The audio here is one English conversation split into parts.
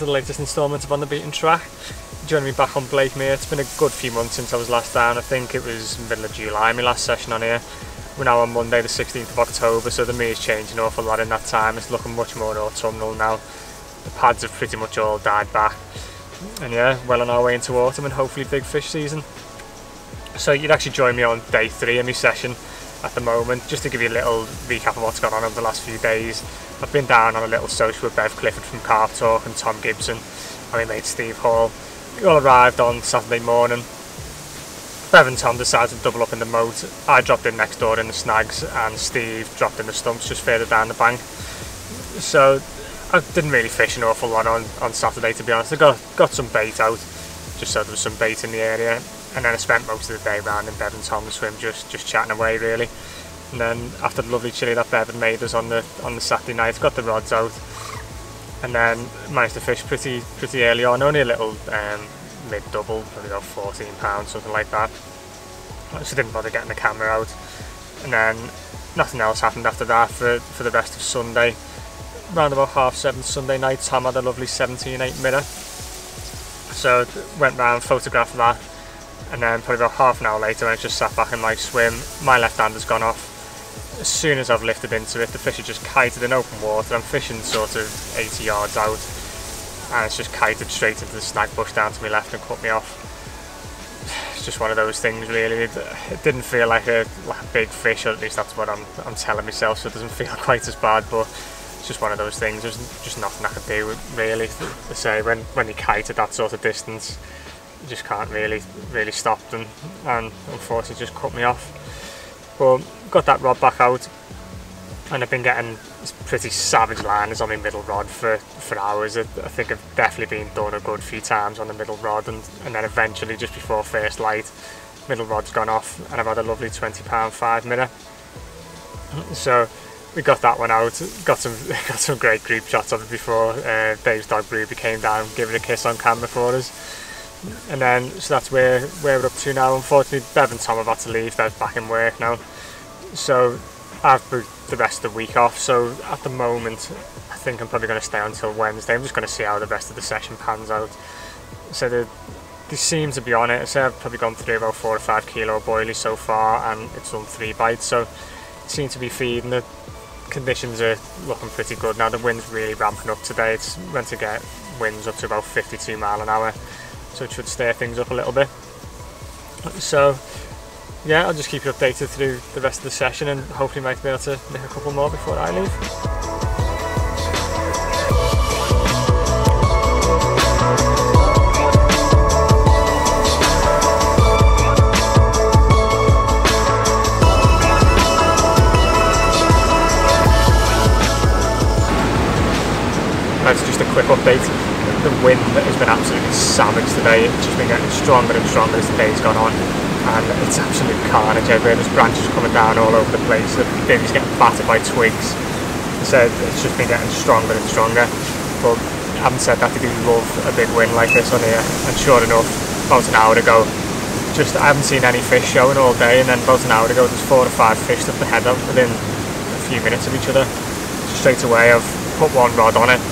to the latest instalment of On the Beaten Track. Joining me back on Blakemere. It's been a good few months since I was last down. I think it was middle of July, my last session on here. We're now on Monday the 16th of October, so the mere's changed an awful lot in that time. It's looking much more autumnal now. The pads have pretty much all died back. And yeah, well on our way into autumn and hopefully big fish season. So you'd actually join me on day 3 of my session at the moment, just to give you a little recap of what's gone on over the last few days. I've been down on a little social with Bev Clifford from Carp Talk and Tom Gibson and my mate Steve Hall. We all arrived on Saturday morning. Bev and Tom decided to double up in the moat. I dropped in next door in the snags and Steve dropped in the stumps just further down the bank. So I didn't really fish an awful lot on Saturday, to be honest. I got some bait out, just so there was some bait in the area. And then I spent most of the day round in Bev and Tom's swim, just chatting away really. And then after the lovely chili that Bev had made us on the Saturday night, got the rods out, and then managed to fish pretty early on. Only a little mid-double, probably about 14 pounds, something like that. So didn't bother getting the camera out. And then nothing else happened after that for the rest of Sunday. Around about 7:30 Sunday night, Tom had a lovely 17.8 mirror. So went round, photographed that. And then probably about half an hour later, when I just sat back in my swim, my left hand has gone off. As soon as I've lifted into it, the fish had just kited in open water. I'm fishing sort of 80 yards out, and it's just kited straight into the snag bush down to my left and cut me off. It's just one of those things, really. It didn't feel like a big fish, or at least that's what I'm telling myself, so it doesn't feel quite as bad, but it's just one of those things. There's just nothing I could do, really. To say, when you kite at that sort of distance, you just can't really stop them, and unfortunately just cut me off. But got that rod back out, and I've been getting pretty savage liners on my middle rod for hours. I think I've definitely been done a good few times on the middle rod, and then eventually just before first light, middle rod's gone off and I've had a lovely 20 pound 5 minnow. So we got that one out, got some great group shots of it before Dave's dog Ruby came down, gave it a kiss on camera for us. And then, so that's where we're up to now. Unfortunately, Bev and Tom have had to leave. They're back in work now. So I've booked the rest of the week off. So at the moment, I think I'm probably going to stay until Wednesday. I'm just going to see how the rest of the session pans out. So they seem to be on it. I say I've probably gone through about 4 or 5 kilo of boilies so far, and it's done 3 bites. So it seems to be feeding. The conditions are looking pretty good now. The wind's really ramping up today. It's meant to get winds up to about 52 mile an hour. So it should stir things up a little bit. So yeah, I'll just keep you updated through the rest of the session, and hopefully might be able to make a couple more before I leave. That's just a quick update. The wind has been absolutely savage today. It's just been getting stronger and stronger as the day's gone on, and it's absolute carnage everywhere. There's branches coming down all over the place. The bins getting battered by twigs. So it's just been getting stronger and stronger. But having said that, they do love a big wind like this on here. And sure enough, about an hour ago, I haven't seen any fish showing all day, and then about an hour ago there's 4 or 5 fish that the head up within a few minutes of each other. So straight away I've put one rod on it.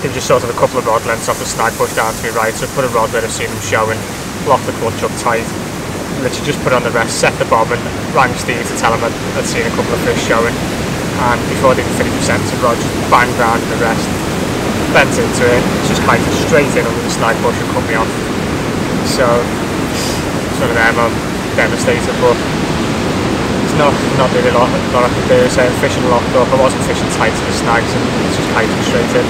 They're just sort of a couple of rod lengths off the snag bush down to my right, so I put a rod where I've seen them showing, locked the clutch up tight, literally just put on the rest, set the bobbin, rang Steve to tell him I'd seen a couple of fish showing, and before I even finished the centre rod, just banged round in the rest, bent into it, just kited straight in under the snag bush and cut me off. So some of them I'm devastated, but there's not really a lot I can do. So I'm fishing locked up, I wasn't fishing tight to the snags, and it's just kiting straight in.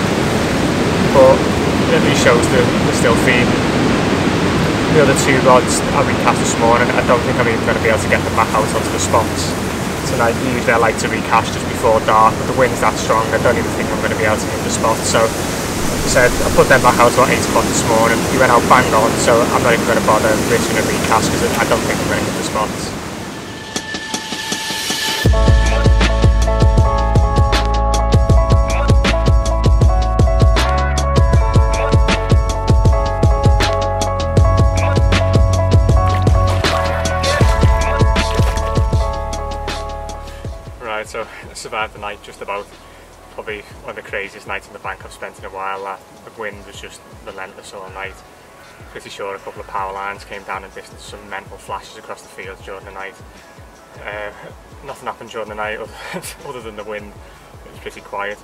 But it at least shows they're still feeding. The other 2 rods I recast this morning, I don't think I'm even going to be able to get them back out onto the spots tonight. Usually I like to recast just before dark, but the wind's that strong, I don't even think I'm going to be able to hit the spots. So like I said, I put them back out about 8 o'clock this morning. He went out bang on, so I'm not even going to bother risking a recast because I don't think I'm going to hit the spots. So I survived the night just about. probably one of the craziest nights in the bank I've spent in a while. The wind was just relentless all night. Pretty sure a couple of power lines came down in distance, some mental flashes across the field during the night. Nothing happened during the night other than the wind. It was pretty quiet.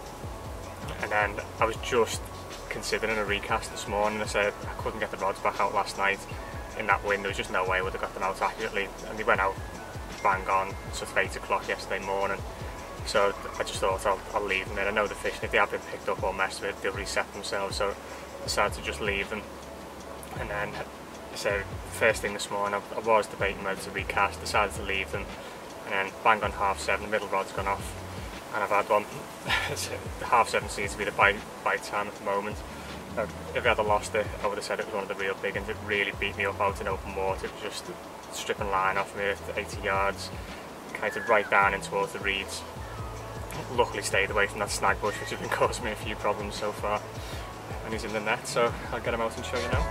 And then I was just considering a recast this morning. I said I couldn't get the rods back out last night in that wind. There was just no way I would have got them out accurately, and they went out bang on sort of 8 o'clock yesterday morning. So I just thought I'll leave them there. I know the fish, if they have been picked up or messed with, they'll reset themselves, so I decided to just leave them. And then, so first thing this morning, I was debating whether to recast, decided to leave them, and then bang on 7:30, the middle rod's gone off, and I've had one. So the 7:30 seems to be the bite time at the moment. If I had lost it, I would have said it was one of the real big ones. It really beat me up out in open water. It was just stripping line off me at 80 yards, kind of right down in towards the reeds. Luckily stayed away from that snag bush, which has been causing me a few problems so far. And he's in the net, so I'll get him out and show you now.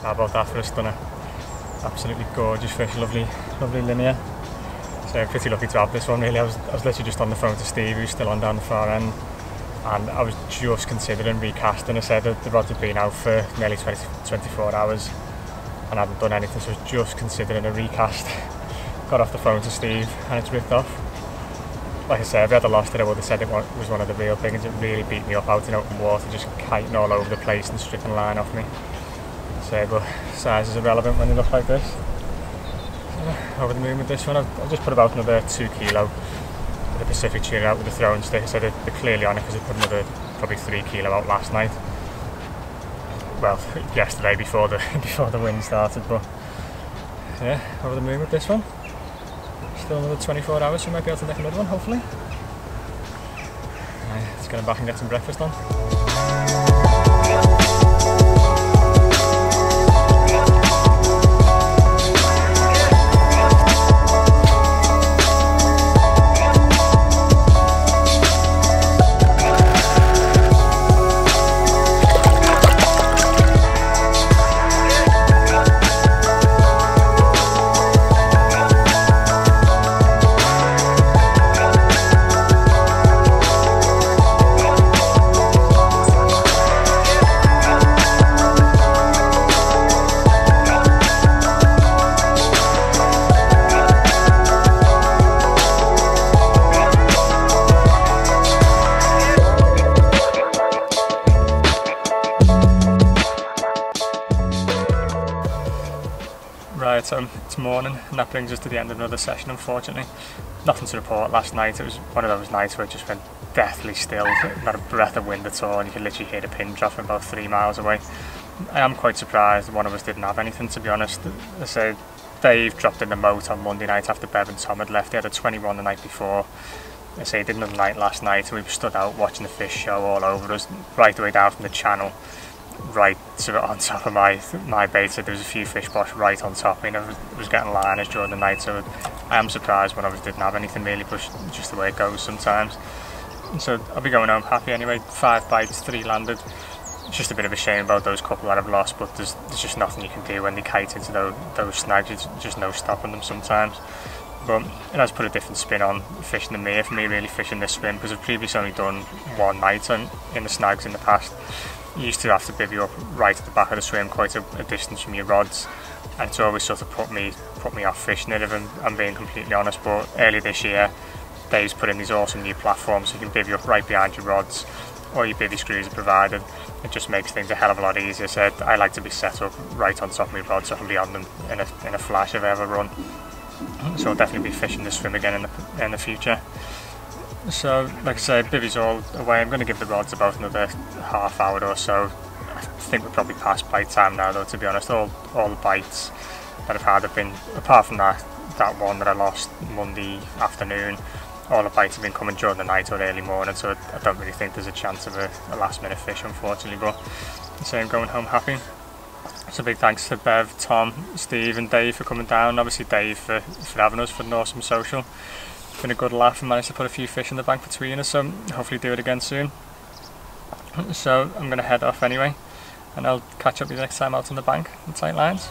How about that for a stunner? Absolutely gorgeous fish, lovely linear. So I'm pretty lucky to have this one really. I was literally just on the phone to Steve, who's still on down the far end, and I was just considering recasting. I said that the rods had been out for nearly 24 hours and I hadn't done anything, so I was just considering a recast. Got off the phone to Steve and it's ripped off. Like I said, if I had lost it, I would have said it was one of the real big ones. It really beat me up out in open water, just kiting all over the place and stripping line off me. So, but size is irrelevant when they look like this. So, over the moon with this one. I've just put about another 2 kilo with the Pacific tuna out with the throwing stick. So they're clearly on it because I put another probably 3 kilo out last night. Well, yesterday before the wind started, but yeah, over the moon with this one. Still another 24 hours, so we might be able to make another one, hopefully. Let's get him back and get some breakfast on. Right, so it's morning and that brings us to the end of another session, unfortunately. Nothing to report last night. It was one of those nights where it just went deathly still, not a breath of wind at all, and you could literally hear the pin drop from about 3 miles away. I am quite surprised one of us didn't have anything, to be honest. I say Dave dropped in the moat on Monday night after Bev and Tom had left. He had a 21 the night before. I say he did another night last night, and we stood out watching the fish show all over us, right the way down from the channel, right sort of on top of my bait. So there was a few fish bosh right on top. I mean, I was getting liners during the night, so I am surprised one of us didn't have anything really, but just the way it goes sometimes. And so I'll be going home happy anyway. 5 bites, 3 landed. It's just a bit of a shame about those couple that I've lost, but there's just nothing you can do when they kite into those snags. There's just no stopping them sometimes. But it has put a different spin on fishing the mere for me, really fishing this swim, because I've previously only done one night in the snags in the past. You used to have to bivvy up right at the back of the swim, quite a distance from your rods, and it's always sort of put me off fishing it, if I'm being completely honest. But earlier this year, Dave's put in these awesome new platforms, so you can bivvy up right behind your rods, or your bivvy screws are provided. It just makes things a hell of a lot easier. So I like to be set up right on top of my rods, so I can be on them in a flash if I ever run. So I'll definitely be fishing this swim again in the future. So, like I said, bivvy's all away. I'm going to give the rods about another half hour or so. I think we're probably past bite time now, though, to be honest. All the bites that I've had have been, apart from that one that I lost Monday afternoon, all the bites have been coming during the night or early morning, so I don't really think there's a chance of a last minute fish, unfortunately. But so I'm going home happy. So big thanks to Bev, Tom, Steve and Dave for coming down. Obviously Dave for having us for an awesome social. Been a good laugh and managed to put a few fish in the bank between us, so hopefully do it again soon. So I'm going to head off anyway, and I'll catch up with you next time out on the bank and tight lines.